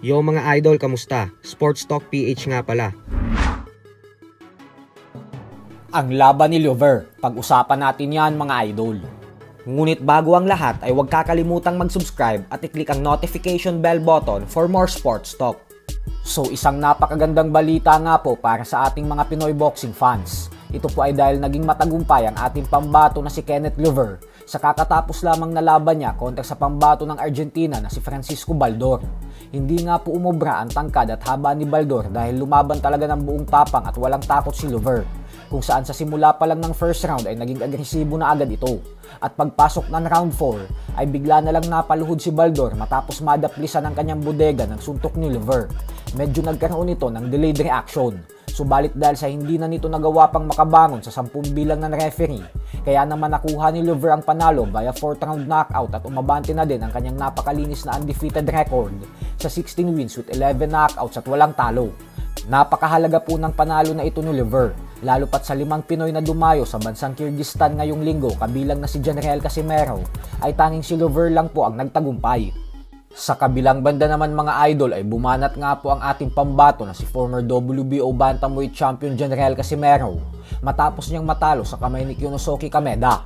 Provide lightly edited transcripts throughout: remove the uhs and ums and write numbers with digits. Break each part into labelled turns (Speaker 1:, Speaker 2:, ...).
Speaker 1: Yo mga idol, kamusta? Sports Talk PH nga pala.
Speaker 2: Ang laban ni Lover, pag-usapan natin yan mga idol. Ngunit bago ang lahat ay huwag kakalimutang mag-subscribe at i-click ang notification bell button for more sports talk. So isang napakagandang balita nga po para sa ating mga Pinoy boxing fans. Ito po ay dahil naging matagumpay ang ating pambato na si Kenneth Lover sa kakatapos lamang na laban niya kontra sa pambato ng Argentina na si Francisco Baldor. Hindi nga po umubra ang tangkad at haba ni Baldor dahil lumaban talaga ng buong tapang at walang takot si Lover, kung saan sa simula pa lang ng first round ay naging agresibo na agad ito. At pagpasok ng round 4 ay bigla na lang napaluhod si Baldor matapos madaplisan ang kanyang bodega ng suntok ni Lover. Medyo nagkaroon ito ng delayed reaction. Subalit dahil sa hindi na nito nagawa pang makabangon sa 10 bilang ng referee, kaya naman nakuha ni Lover ang panalo via 4th round knockout at umabante na din ang kanyang napakalinis na undefeated record sa 16 wins with 11 knockouts at walang talo. Napakahalaga po ng panalo na ito ni Lover, lalo pat sa 5 Pinoy na dumayo sa bansang Kyrgyzstan ngayong linggo kabilang na si Janriel Casimero, ay tanging si Lover lang po ang nagtagumpay. Sa kabilang banda naman mga idol ay bumanat nga po ang ating pambato na si former WBO Bantamweight Champion Janriel Casimero matapos niyang matalo sa kamay ni Kyonosuke Kameda.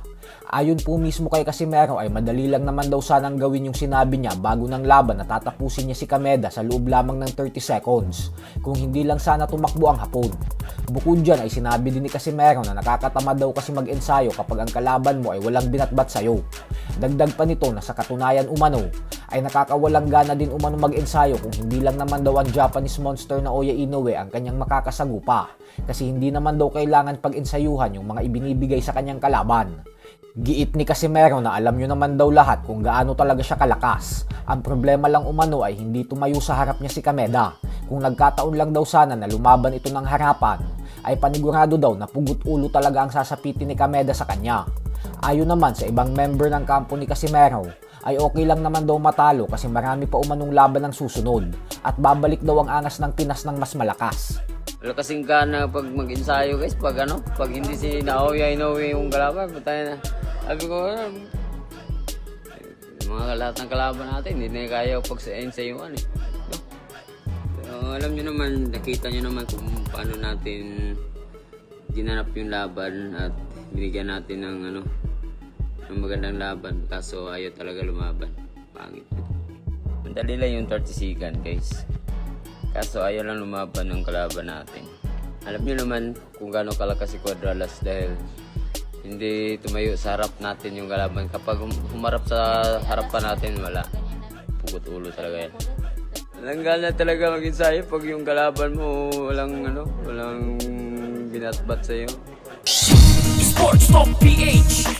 Speaker 2: Ayon po mismo kay Casimero ay madali lang naman daw sanang gawin yung sinabi niya bago ng laban na tatapusin niya si Kameda sa loob lamang ng 30 seconds kung hindi lang sana tumakbo ang Hapon. Bukod dyan ay sinabi din ni Casimero na nakakatamad daw kasi mag-ensayo kapag ang kalaban mo ay walang binatbat sayo. Dagdag pa nito na sa katunayan umano ay nakakawalang gana din umano mag-ensayo kung hindi lang naman daw ang Japanese monster na Oya Inoue ang kanyang makakasagupa kasi hindi naman daw kailangan pag-ensayuhan yung mga ibinibigay sa kanyang kalaban. Giit ni Casimero na alam nyo naman daw lahat kung gaano talaga siya kalakas. Ang problema lang umano ay hindi tumayo sa harap niya si Kameda. Kung nagkataon lang daw sana na lumaban ito ng harapan, ay panigurado daw na pugot ulo talaga ang sasapitin ni Kameda sa kanya. Ayon naman sa ibang member ng kampo ni Casimero, ay okay lang naman daw matalo kasi marami pa umanong laban ng susunod at babalik daw ang angas ng Pinas ng mas malakas.
Speaker 3: Wala kasing gana pag mag-ensayo guys, pag hindi si Naoya Inoue yung kalaban, patay na. Sabi ko, mga lahat ng kalaban natin, hindi na kaya pag-ensayuan eh. No? So, alam nyo naman, nakita nyo naman kung paano natin ginanap yung laban at binigyan natin ng magandang laban. Kaso ayaw talaga lumaban. Pangit. Madali lang yung 30 second guys. Kaso ayaw lang lumaban ng kalaban natin. Alam nyo naman kung gaano kalakas si Cuadralas dahil hindi tumayo sa harap natin yung kalaban. Kapag humarap sa harapan natin, wala. Pugot ulo talaga yan. Walang gana talaga mag-ensayo pag yung kalaban mo walang binatbat sa'yo.
Speaker 4: Sports Talk PH.